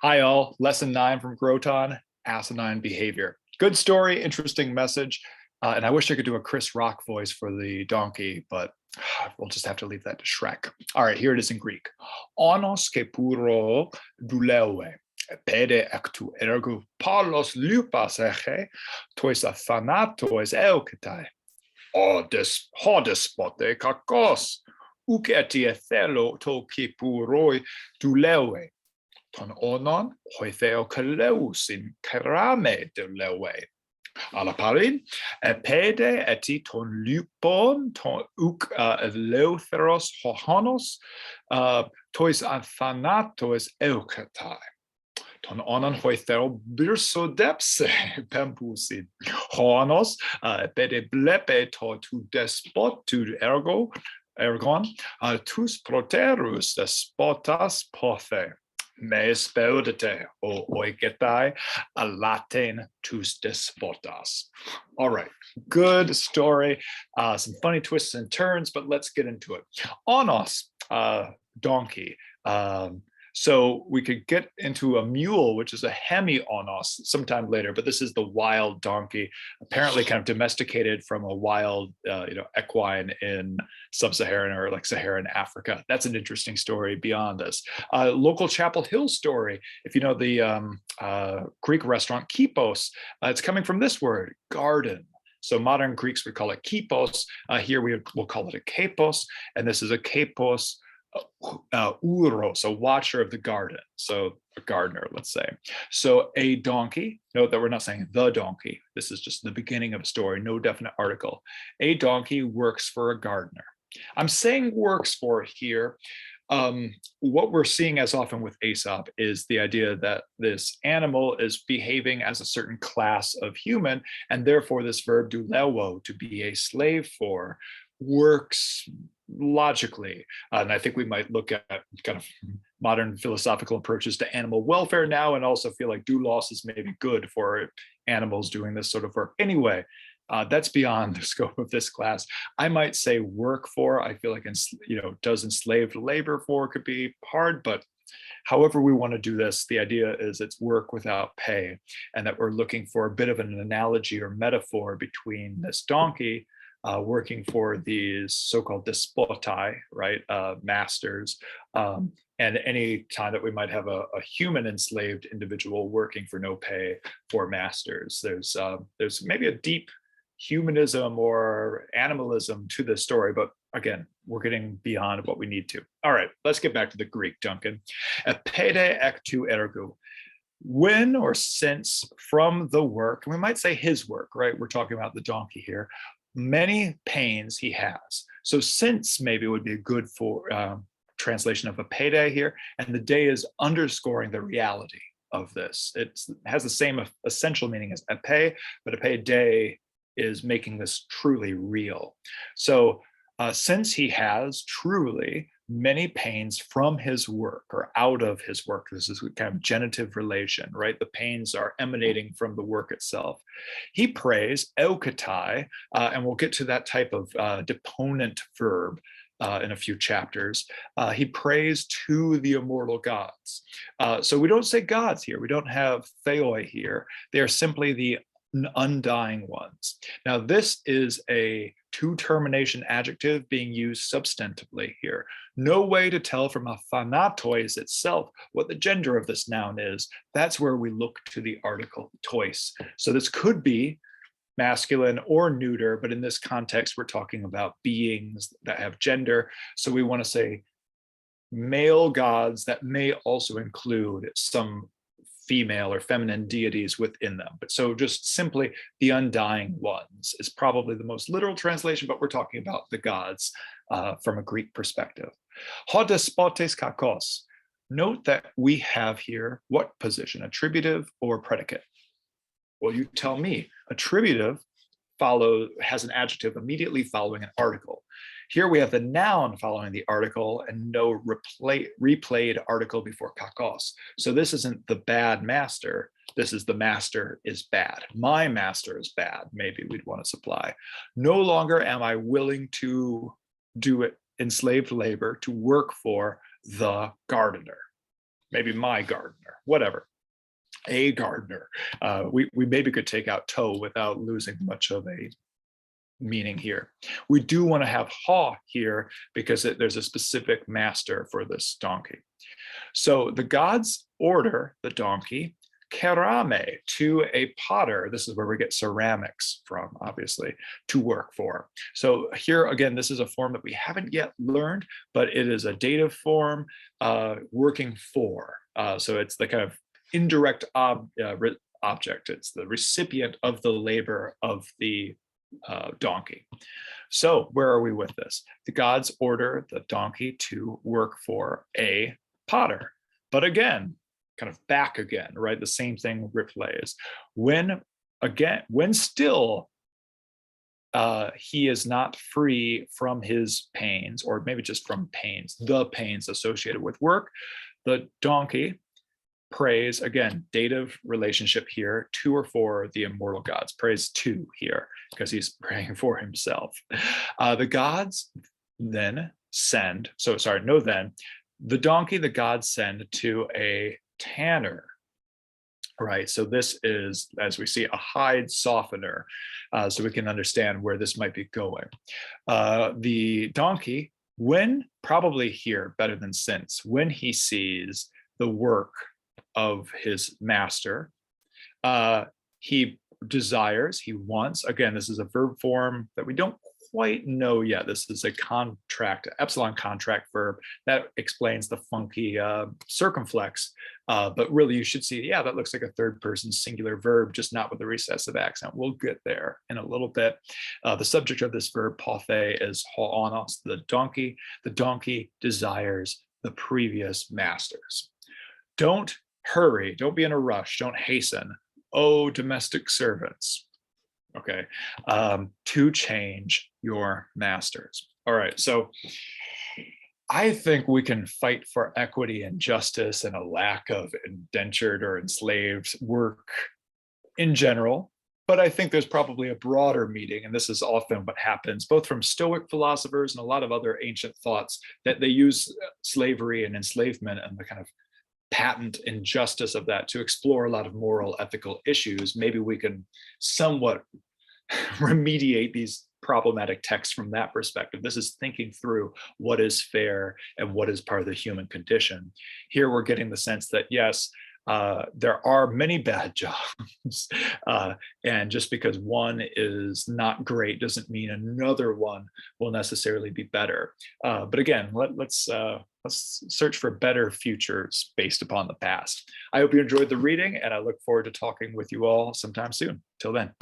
Hi, all. Lesson 9 from Groton, Asinine Behavior. Good story, interesting message. And I wish I could do a Chris Rock voice for the donkey, but we'll just have to leave that to Shrek. All right, here it is in Greek. Onos ke puro doulewe, pede actu ergo palos lupas eche, tois athanatos euketai. Hodespote kakos, uketi ethelo to ke puroi doulewe. Ton onon hoitheo kaleusin karame de lewe. Alaparin, pede eti ton lupon, ton uk eleutheros hohonos, tois athanatos eukatai. Ton onon hoitheo birsodepse pempusin. Honos, pede blepe to tu despot tu ergon, tus proterus despotas pothe. Me speudete o oiketai alaten tus despotas. All right, good story. Some funny twists and turns, but let's get into it. Onos, donkey. So we could get into a mule, which is a hemi-onos sometime later, but this is the wild donkey, apparently kind of domesticated from a wild, equine in sub-Saharan or like Saharan Africa. That's an interesting story beyond this. Local Chapel Hill story. If you know the Greek restaurant Kipos, it's coming from this word, garden. So modern Greeks would call it Kipos. Here will call it a kapos, and this is a kapos uros, a watcher of the garden, so a gardener, let's say. So a donkey, note that we're not saying the donkey, this is just the beginning of a story, no definite article. A donkey works for a gardener. I'm saying works for here. What we're seeing as often with Aesop is the idea that this animal is behaving as a certain class of human, and therefore this verb doulewo, to be a slave for, works logically. And I think we might look at kind of modern philosophical approaches to animal welfare now, and also feel like doulos is maybe good for animals doing this sort of work. Anyway, that's beyond the scope of this class. I might say work for. I feel like, does enslaved labor for could be hard, but however we want to do this, the idea is it's work without pay, and that we're looking for a bit of an analogy or metaphor between this donkey working for these so-called despotai, right, masters, and any time that we might have a human enslaved individual working for no pay for masters. There's maybe a deep humanism or animalism to this story, but again, we're getting beyond what we need to. All right, let's get back to the Greek, Duncan. Pede ectu ergo. When or since from the work, we might say his work, right? We're talking about the donkey here. Many pains he has. So since maybe would be a good for translation of a payday here, and the day is underscoring the reality of this. It has the same essential meaning as a pay, but a payday is making this truly real. So since he has truly many pains from his work or out of his work, this is kind of genitive relation, right? The pains are emanating from the work itself. He prays eukatai, and we'll get to that type of deponent verb in a few chapters. He prays to the immortal gods. So we don't say gods here. We don't have theoi here. They are simply the undying ones. Now, this is a to-termination adjective being used substantively here. No way to tell from athanatois itself what the gender of this noun is. That's where we look to the article tois. So this could be masculine or neuter, but in this context, we're talking about beings that have gender. So we want to say male gods that may also include some female or feminine deities within them. But so just simply the undying ones is probably the most literal translation, but we're talking about the gods from a Greek perspective. Hodespotes kakos. Note that we have here what position, attributive or predicate? Well, you tell me. Attributive has an adjective immediately following an article. Here we have the noun following the article and no replayed article before kakos. So this isn't the bad master. This is the master is bad. My master is bad. Maybe we'd want to supply. No longer am I willing to do it enslaved labor to work for the gardener. maybe my gardener, whatever. A gardener. We maybe could take out toe without losing much of a meaning here. We do want to have ha here because there's a specific master for this donkey. So the gods order the donkey kerame, to a potter. This is where we get ceramics from, obviously, to work for. So here again, this is a form that we haven't yet learned, but it is a dative form, working for. So it's the kind of indirect object. It's the recipient of the labor of the donkey. So where are we with this? The gods order the donkey to work for a potter. But again, kind of back again, right? The same thing replays. When still he is not free from his pains, or maybe just from pains, the pains associated with work, the donkey prays, again, dative relationship here, to or for the immortal gods. Prays to here because he's praying for himself. The gods then send, the donkey the gods send to a tanner, right? So this is, as we see, a hide softener, so we can understand where this might be going. The donkey, when, probably here better than since, when he sees the work of his master, he desires, he wants, again, this is a verb form that we don't quite know yet. This is a contract, epsilon contract verb that explains the funky circumflex, but really you should see, yeah, that looks like a third person singular verb, just not with a recessive accent. We'll get there in a little bit. The subject of this verb, pathe, is ho'onos, the donkey. The donkey desires the previous masters. Don't hurry, don't be in a rush, don't hasten, oh domestic servants, okay, to change your masters. All right, so I think we can fight for equity and justice and a lack of indentured or enslaved work in general, but I think there's probably a broader meaning, and this is often what happens, both from Stoic philosophers and a lot of other ancient thoughts, that they use slavery and enslavement and the kind of patent injustice of that to explore a lot of moral, ethical issues. Maybe we can somewhat remediate these problematic texts from that perspective. This is thinking through what is fair and what is part of the human condition. Here we're getting the sense that, yes, there are many bad jobs, and just because one is not great doesn't mean another one will necessarily be better. But again, let's search for better futures based upon the past. I hope you enjoyed the reading, and I look forward to talking with you all sometime soon. Till then.